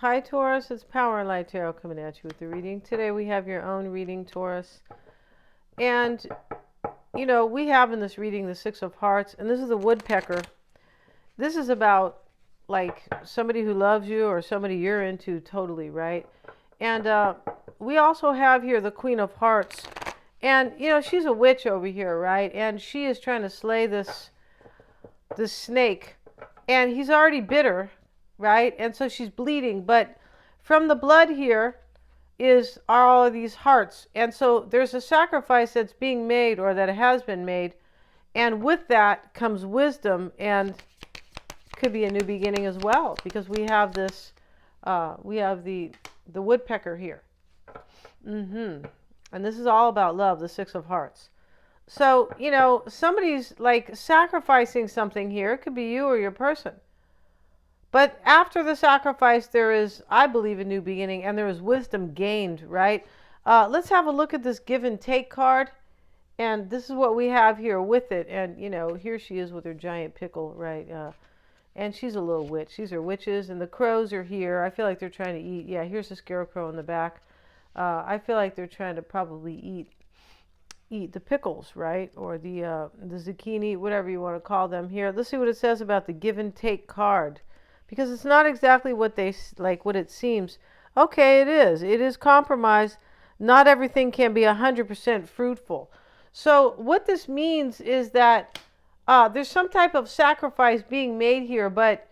Hi, Taurus. It's Power and Light Tarot coming at you with the reading. Today we have your own reading, Taurus. And, we have in this reading the Six of Hearts, and this is the woodpecker. This is about, like, somebody who loves you or somebody you're into totally, right? And we also have here the Queen of Hearts. And, she's a witch over here, right? And she is trying to slay this snake. And he's already bit, right? And so she's bleeding, but from the blood here are all of these hearts. And so there's a sacrifice that's being made, or that has been made, and with that comes wisdom, and could be a new beginning as well, because we have this we have the woodpecker here. And this is all about love, the Six of Hearts. So somebody's like sacrificing something here. It could be you or your person. But after the sacrifice, there is, I believe, a new beginning, and there is wisdom gained, right? Let's have a look at this give and take card. And this is what we have here with it. And, here she is with her giant pickle, right? And she's a little witch. These are witches, and the crows are here. I feel like they're trying to eat. Yeah, here's the scarecrow in the back. I feel like they're trying to probably eat the pickles, right? Or the zucchini, whatever you want to call them here. Let's see what it says about the give and take card. Because it's not exactly what it seems. Okay, it is. It is compromise. Not everything can be 100% fruitful. So what this means is that there's some type of sacrifice being made here, but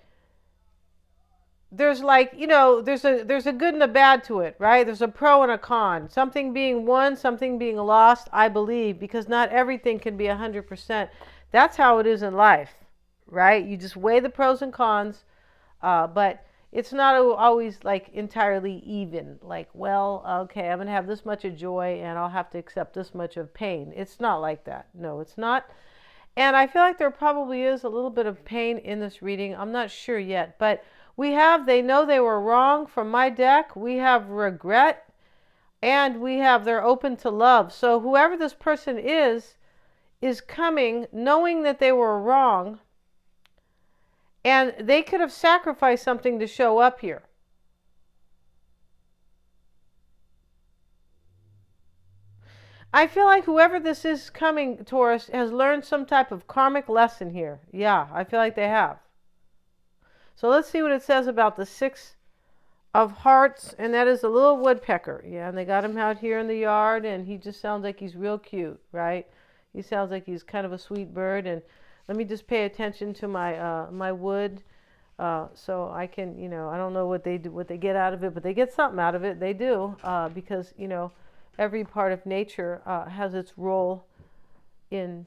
there's there's a good and a bad to it, right? There's a pro and a con. Something being won, something being lost, I believe, because not everything can be 100%. That's how it is in life, right? You just weigh the pros and cons. But it's not always like entirely even. Like, well, okay, I'm going to have this much of joy and I'll have to accept this much of pain. It's not like that. No, it's not. And I feel like there probably is a little bit of pain in this reading. I'm not sure yet. But they know they were wrong from my deck. We have regret, and we have they're open to love. So whoever this person is coming knowing that they were wrong. And they could have sacrificed something to show up here. I feel like whoever this is coming, Taurus, has learned some type of karmic lesson here. Yeah, I feel like they have. So let's see what it says about the Six of Hearts, and that is a little woodpecker. Yeah, and they got him out here in the yard, and he just sounds like he's real cute, right? He sounds like he's kind of a sweet bird, and let me just pay attention to my my wood, so I can, I don't know what they get out of it, but they get something out of it. They do, because every part of nature has its role in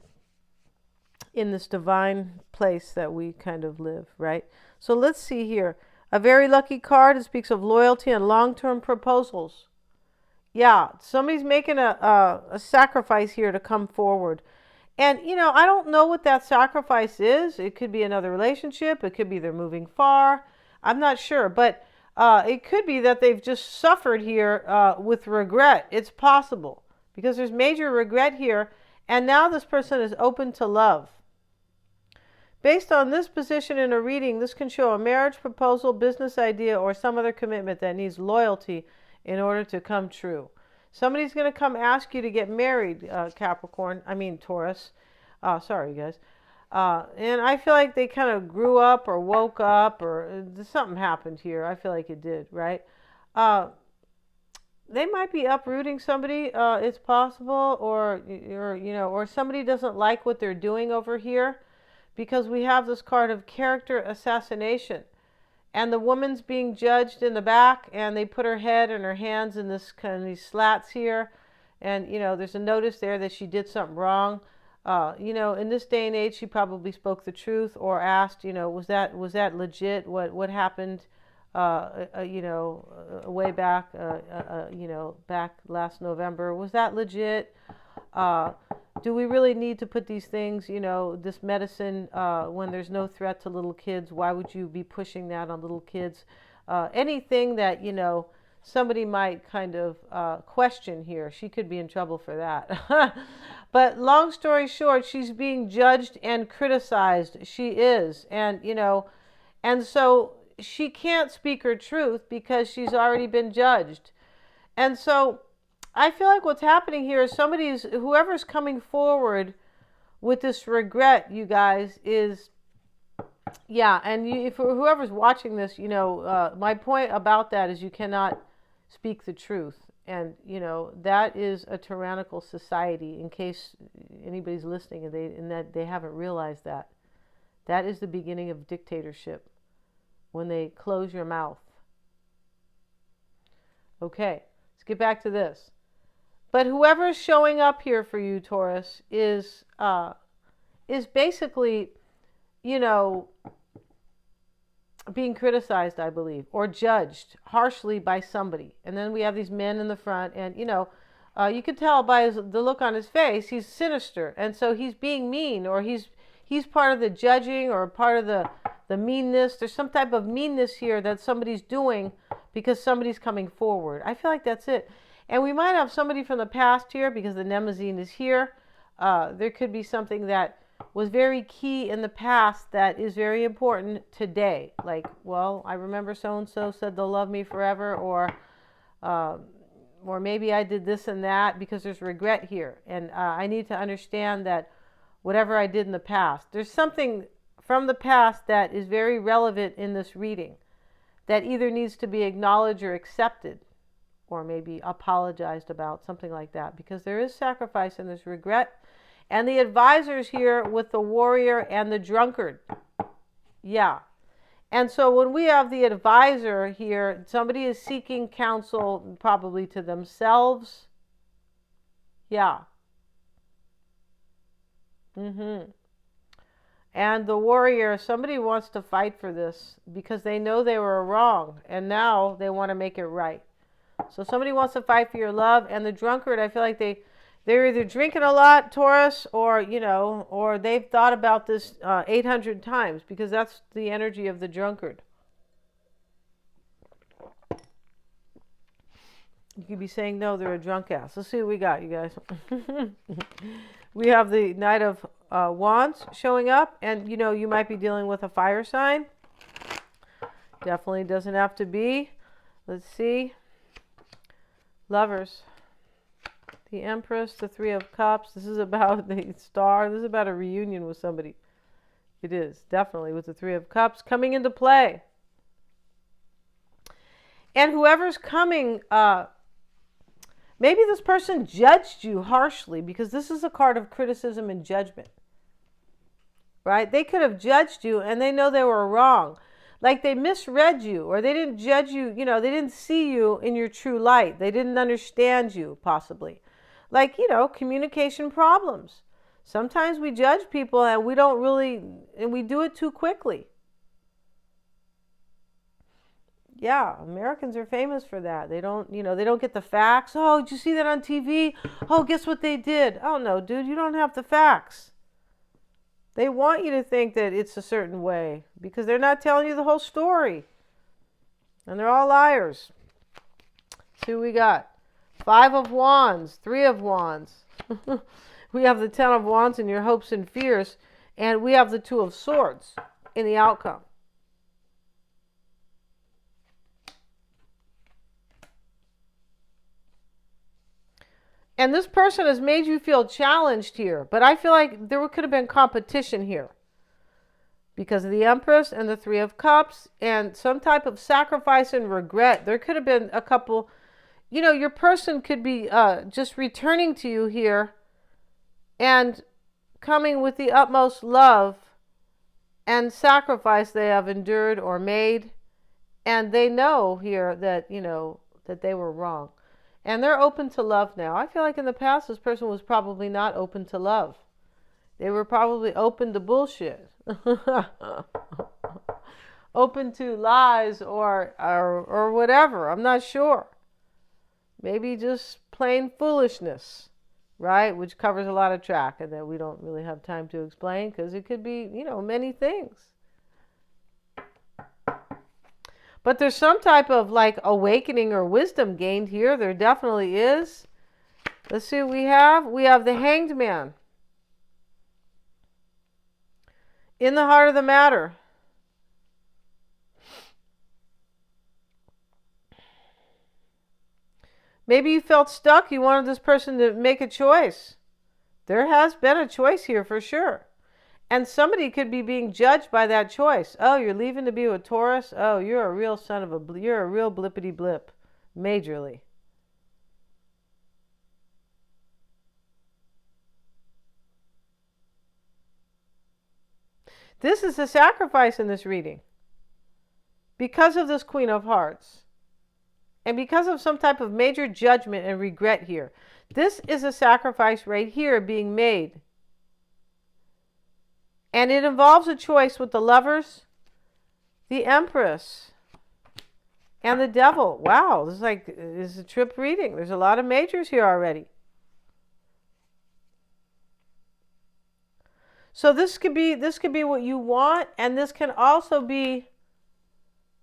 this divine place that we kind of live, right? So let's see here. A very lucky card. It speaks of loyalty and long-term proposals. Yeah, somebody's making a sacrifice here to come forward. And, I don't know what that sacrifice is. It could be another relationship. It could be they're moving far. I'm not sure. But it could be that they've just suffered here with regret. It's possible. Because there's major regret here. And now this person is open to love. Based on this position in a reading, this can show a marriage proposal, business idea, or some other commitment that needs loyalty in order to come true. Somebody's going to come ask you to get married, Taurus. Sorry, guys. And I feel like they kind of grew up or woke up, or something happened here. I feel like it did, right? They might be uprooting somebody. It's possible, or somebody doesn't like what they're doing over here, because we have this card of character assassination. And the woman's being judged in the back, and they put her head and her hands in this kind of these slats here. And, there's a notice there that she did something wrong. In this day and age, she probably spoke the truth, or asked, was that legit? What happened, way back, back last November? Was that legit? Do we really need to put these things, this medicine, when there's no threat to little kids? Why would you be pushing that on little kids? Anything that, somebody might kind of question here. She could be in trouble for that. But long story short, she's being judged and criticized. She is. And, and so she can't speak her truth because she's already been judged. And so I feel like what's happening here is whoever's coming forward with this regret, you guys, is, yeah, and if whoever's watching this, my point about that is you cannot speak the truth. And, that is a tyrannical society, in case anybody's listening and that they haven't realized that. That is the beginning of dictatorship, when they close your mouth. Okay, let's get back to this. But whoever's showing up here for you, Taurus, is basically, being criticized, I believe, or judged harshly by somebody. And then we have these men in the front, and you can tell by the look on his face, he's sinister, and so he's being mean, or he's part of the judging, or part of the meanness. There's some type of meanness here that somebody's doing because somebody's coming forward. I feel like that's it. And we might have somebody from the past here because the Nemesis is here. There could be something that was very key in the past that is very important today. Like, well, I remember so-and-so said they'll love me forever, or maybe I did this and that, because there's regret here. And I need to understand that whatever I did in the past, there's something from the past that is very relevant in this reading that either needs to be acknowledged or accepted, or maybe apologized about, something like that, because there is sacrifice and there's regret. And the advisors here with the warrior and the drunkard. Yeah. And so when we have the advisor here, somebody is seeking counsel probably to themselves. Yeah. And the warrior, somebody wants to fight for this because they know they were wrong and now they want to make it right. So somebody wants to fight for your love. And the drunkard, I feel like they're either drinking a lot, Taurus, or, or they've thought about this 800 times, because that's the energy of the drunkard. You could be saying, no, they're a drunk ass. Let's see what we got, you guys. We have the Knight of Wands showing up, and, you might be dealing with a fire sign. Definitely doesn't have to be. Let's see. Lovers. The Empress, the Three of Cups. This is about the Star. This is about a reunion with somebody. It is, definitely, with the Three of Cups coming into play. And whoever's coming, maybe this person judged you harshly, because this is a card of criticism and judgment. Right? They could have judged you and they know they were wrong. Like they misread you, or they didn't judge you, they didn't see you in your true light. They didn't understand you, possibly. Like, communication problems. Sometimes we judge people and we do it too quickly. Yeah, Americans are famous for that. They don't get the facts. Oh, did you see that on TV? Oh, guess what they did? Oh, no, dude, you don't have the facts. They want you to think that it's a certain way because they're not telling you the whole story. And they're all liars. See what we got. 5 of Wands, 3 of Wands. We have the 10 of Wands in your hopes and fears. And we have the 2 of Swords in the outcome. And this person has made you feel challenged here. But I feel like there could have been competition here. Because of the Empress and the 3 of Cups. And some type of sacrifice and regret. There could have been a couple... your person could be just returning to you here and coming with the utmost love and sacrifice they have endured or made. And they know here that, that they were wrong. And they're open to love now. I feel like in the past, this person was probably not open to love. They were probably open to bullshit. Open to lies or whatever. I'm not sure. Maybe just plain foolishness, right? Which covers a lot of track and that we don't really have time to explain because it could be, many things. But there's some type of like awakening or wisdom gained here. There definitely is. Let's see what we have. We have the Hanged Man. In the heart of the matter. Maybe you felt stuck. You wanted this person to make a choice. There has been a choice here for sure. And somebody could be being judged by that choice. Oh, you're leaving to be with Taurus? Oh, you're a real you're a real blippity blip. Majorly. This is a sacrifice in this reading. Because of this Queen of Hearts. And because of some type of major judgment and regret here. This is a sacrifice right here being made. And it involves a choice with the Lovers, the Empress, and the Devil. Wow, this is a trip reading. There's a lot of majors here already. So this could be what you want, and this can also be,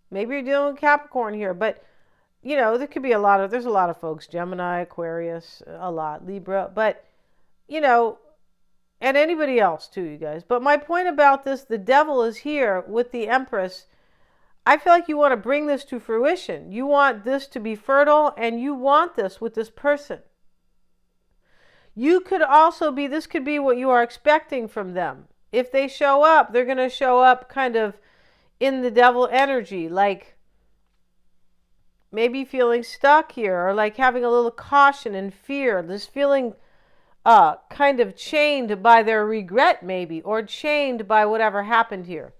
maybe you're dealing with Capricorn here, but there could be there's a lot of folks, Gemini, Aquarius, a lot, Libra, but and anybody else too, you guys. But my point about this, the Devil is here with the Empress. I feel like you want to bring this to fruition. You want this to be fertile, and you want this with this person. You could also be, this could be what you are expecting from them. If they show up, they're going to show up kind of in the Devil energy, like maybe feeling stuck here, or like having a little caution and fear, this feeling kind of chained by their regret maybe, or chained by whatever happened here.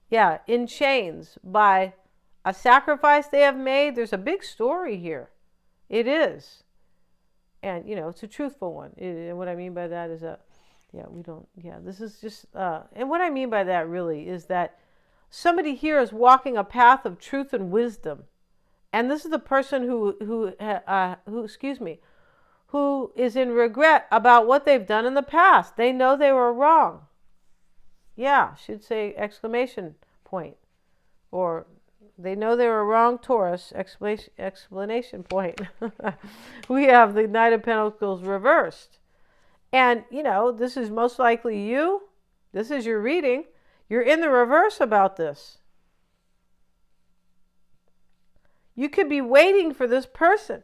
Yeah, in chains by a sacrifice they have made. There's a big story here. It is. And, it's a truthful one. And what I mean by that is this is just, and what I mean by that really is that somebody here is walking a path of truth and wisdom. And this is the person who is in regret about what they've done in the past. They know they were wrong. Yeah, should say exclamation point. Or they know they were wrong, Taurus, explanation point. We have the Knight of Pentacles reversed. And, this is most likely you. This is your reading. You're in the reverse about this. You could be waiting for this person.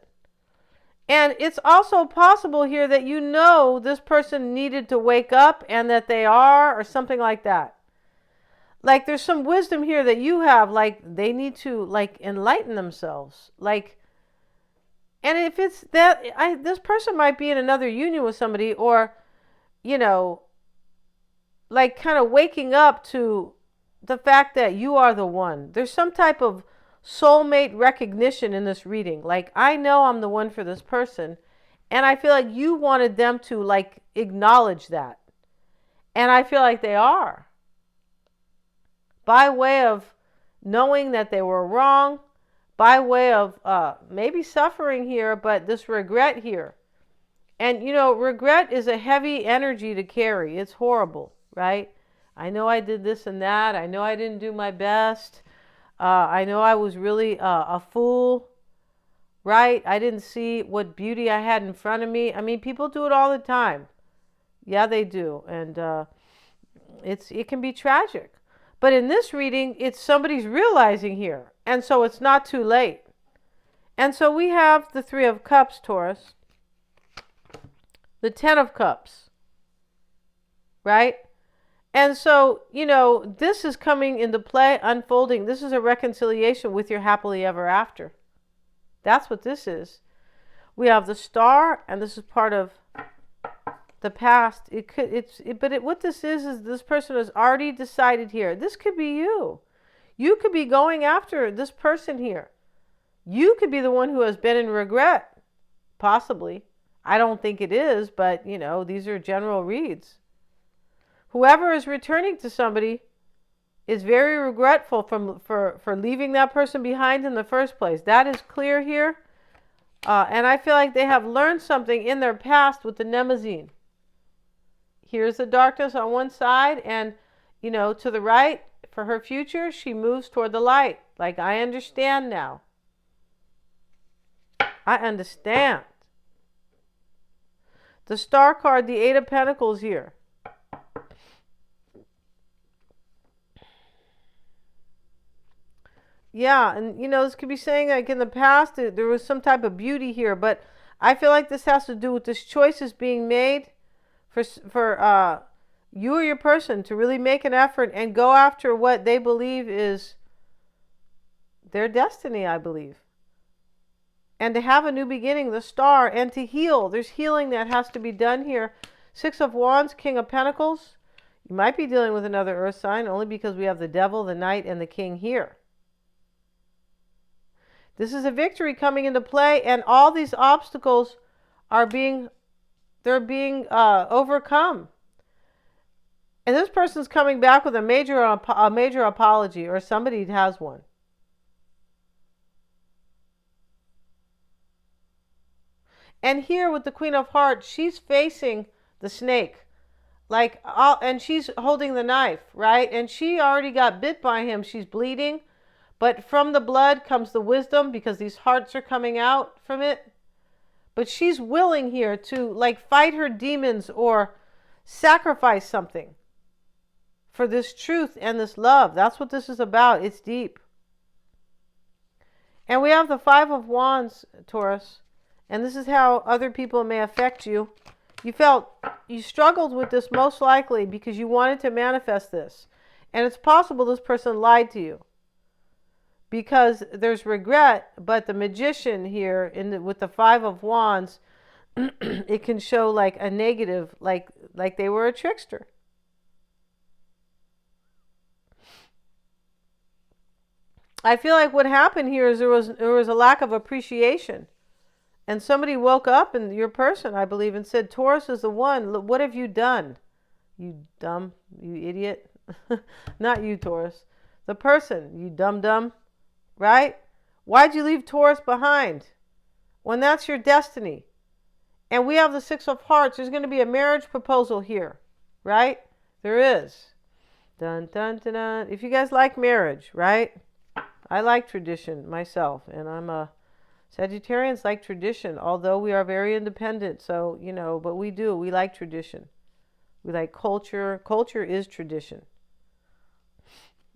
And it's also possible here that this person needed to wake up and that they are, or something like that. Like there's some wisdom here that you have, like they need to enlighten themselves. And if it's that, this person might be in another union with somebody, or, kind of waking up to the fact that you are the one. There's some type of soulmate recognition in this reading. Like, I know I'm the one for this person, and I feel like you wanted them to acknowledge that, and I feel like they are, by way of knowing that they were wrong, by way of maybe suffering here, but this regret here. And regret is a heavy energy to carry. It's horrible, right? I know I did this and that. I know I didn't do my best. I know I was really a fool, right? I didn't see what beauty I had in front of me. I mean, people do it all the time. Yeah, they do. And it can be tragic. But in this reading, it's somebody's realizing here. And so it's not too late. And so we have the Three of Cups, Taurus. The Ten of Cups. Right? And so, this is coming into play, unfolding. This is a reconciliation with your happily ever after. That's what this is. We have the Star, and this is part of the past. What this is this person has already decided here. This could be you. You could be going after this person here. You could be the one who has been in regret. Possibly. I don't think it is, but, these are general reads. Whoever is returning to somebody is very regretful for leaving that person behind in the first place. That is clear here. And I feel like they have learned something in their past with the Nemesis. Here's the darkness on one side, and, to the right, for her future, she moves toward the light. Like, I understand now. I understand. The Star card, the Eight of Pentacles here. Yeah, and this could be saying like in the past there was some type of beauty here, but I feel like this has to do with this choices being made for you or your person to really make an effort and go after what they believe is their destiny, I believe. And to have a new beginning, the star, and to heal. There's healing that has to be done here. Six of Wands, King of Pentacles. You might be dealing with another earth sign only because we have the devil, the knight, and the king here. This is a victory coming into play, and all these obstacles are being overcome. And this person's coming back with a major apology, or somebody has one. And here with the Queen of Hearts, she's facing the snake. And she's holding the knife, right? And she already got bit by him. She's bleeding. But from the blood comes the wisdom because these hearts are coming out from it. But she's willing here to fight her demons or sacrifice something for this truth and this love. That's what this is about. It's deep. And we have the Five of Wands, Taurus. And this is how other people may affect you. You struggled with this most likely because you wanted to manifest this. And it's possible this person lied to you. Because there's regret, but the Magician here with the Five of Wands, it can show like a negative, like they were a trickster. I feel like what happened here is there was a lack of appreciation. And somebody woke up, and your person, I believe, and said, Taurus is the one. What have you done? You idiot. Not you, Taurus. The person, you dumb. Right? Why'd you leave Taurus behind? When that's your destiny. And we have the Six of Hearts. There's going to be a marriage proposal here. Right? There is. Dun, dun, dun, dun. If you guys like marriage, right? I like tradition myself. And I'm a Sagittarians like tradition, although we are very independent. So, but we like tradition. We like culture. Culture is tradition.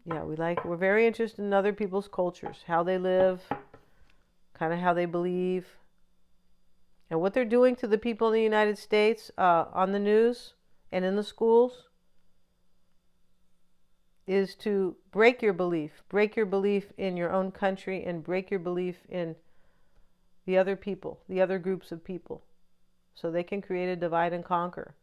Yeah, we're very interested in other people's cultures, how they live, kind of how they believe, and what they're doing to the people in the United States on the news and in the schools is to break your belief in your own country and break your belief in the other people, the other groups of people, so they can create a divide and conquer.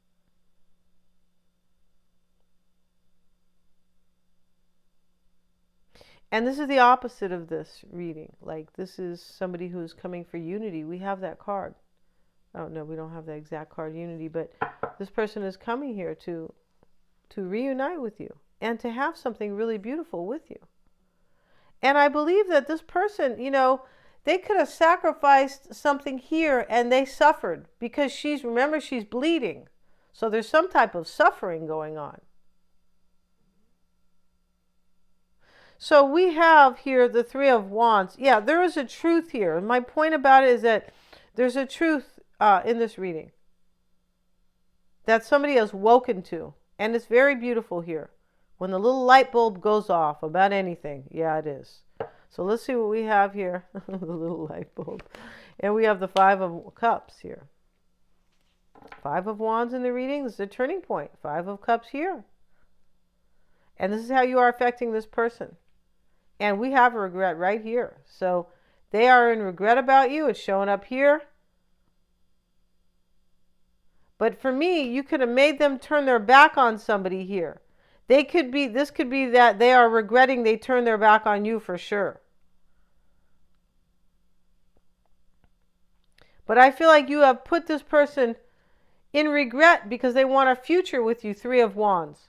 And this is the opposite of this reading. Like, this is somebody who's coming for unity. We have that card. Oh, no, we don't have that exact card, unity, but this person is coming here to reunite with you and to have something really beautiful with you. And I believe that this person, they could have sacrificed something here and they suffered because she's bleeding. So there's some type of suffering going on. So we have here the Three of Wands. Yeah, there is a truth here. My point about it is that there's a truth in this reading that somebody has woken to. And it's very beautiful here. When the little light bulb goes off about anything. Yeah, it is. So let's see what we have here. The little light bulb. And we have the Five of Cups here. Five of Wands in the reading. This is a turning point. Five of Cups here. And this is how you are affecting this person. And we have a regret right here. So they are in regret about you. It's showing up here. But for me, you could have made them turn their back on somebody here. This could be that they are regretting they turned their back on you for sure. But I feel like you have put this person in regret because they want a future with you, Three of Wands.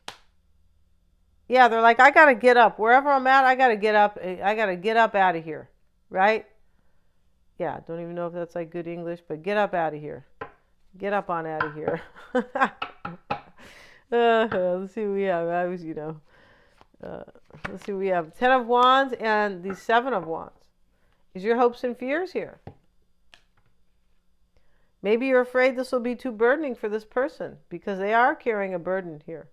Yeah, they're like, I got to get up. Wherever I'm at, I got to get up. I got to get up out of here. Right? Yeah, don't even know if that's like good English, but get up out of here. Get up on out of here. Let's see what we have. Let's see what we have. Ten of Wands and the Seven of Wands. Is your hopes and fears here? Maybe you're afraid this will be too burdening for this person because they are carrying a burden here.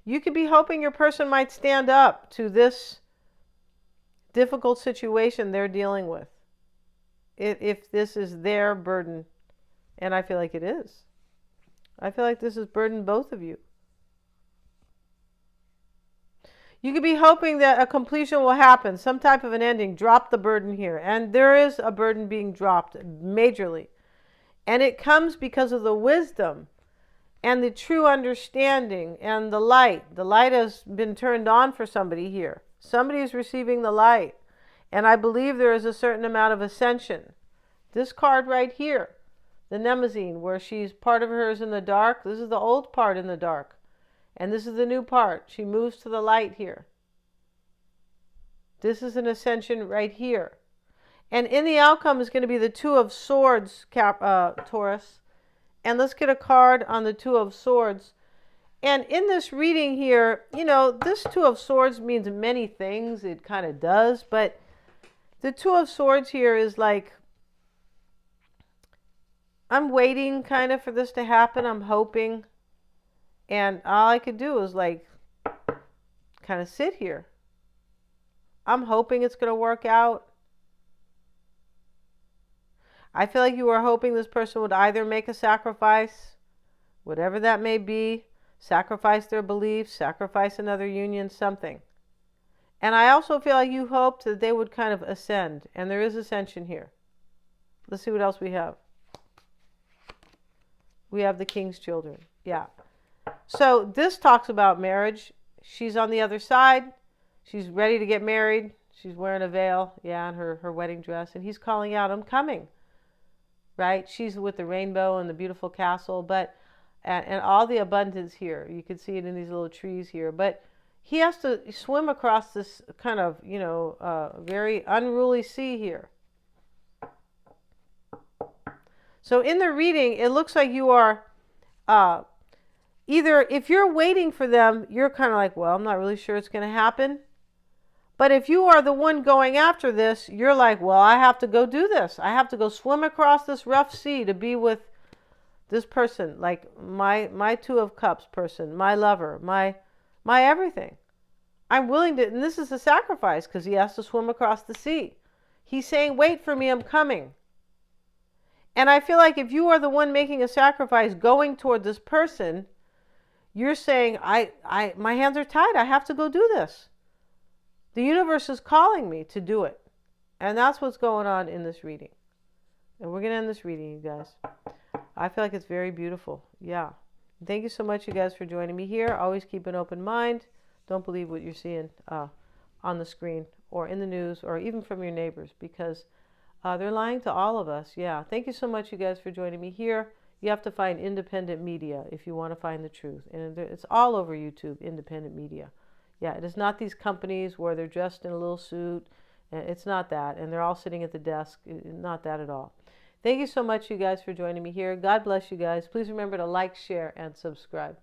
You could be hoping your person might stand up to this difficult situation they're dealing with. If this is their burden, and I feel like it is. I feel like this has burdened both of you. You could be hoping that a completion will happen, some type of an ending. Drop the burden here. And there is a burden being dropped majorly. And it comes because of the wisdom and the true understanding and the light. The light has been turned on for somebody here. Somebody is receiving the light. And I believe there is a certain amount of ascension. This card right here, the Nemesis, where part of her is in the dark. This is the old part in the dark. And this is the new part. She moves to the light here. This is an ascension right here. And in the outcome is going to be the Two of Swords, Taurus. And let's get a card on the Two of Swords. And in this reading here, this Two of Swords means many things. It kind of does. But the Two of Swords here is like, I'm waiting kind of for this to happen. I'm hoping. And all I could do is like kind of sit here. I'm hoping it's going to work out. I feel like you are hoping this person would either make a sacrifice, whatever that may be, sacrifice their beliefs, sacrifice another union, something. And I also feel like you hoped that they would kind of ascend. And there is ascension here. Let's see what else we have. We have the King's children. Yeah. So this talks about marriage. She's on the other side. She's ready to get married. She's wearing a veil, and her wedding dress. And he's calling out, I'm coming. Right? She's with the rainbow and the beautiful castle. And all the abundance here. You can see it in these little trees here. But he has to swim across this kind of, very unruly sea here. So in the reading, it looks like you are... either if you're waiting for them, you're kind of like, well, I'm not really sure it's going to happen. But if you are the one going after this, you're like, well, I have to go do this. I have to go swim across this rough sea to be with this person, like my Two of Cups person, my lover, my everything. I'm willing to, and this is a sacrifice because he has to swim across the sea. He's saying, wait for me, I'm coming. And I feel like if you are the one making a sacrifice going toward this person, you're saying, my hands are tied. I have to go do this. The universe is calling me to do it. And that's what's going on in this reading. And we're going to end this reading, you guys. I feel like it's very beautiful. Yeah. Thank you so much, you guys, for joining me here. Always keep an open mind. Don't believe what you're seeing on the screen or in the news or even from your neighbors, because they're lying to all of us. Yeah. Thank you so much, you guys, for joining me here. You have to find independent media if you want to find the truth. And it's all over YouTube, independent media. Yeah, it is not these companies where they're dressed in a little suit. It's not that. And they're all sitting at the desk. Not that at all. Thank you so much, you guys, for joining me here. God bless you guys. Please remember to like, share, and subscribe.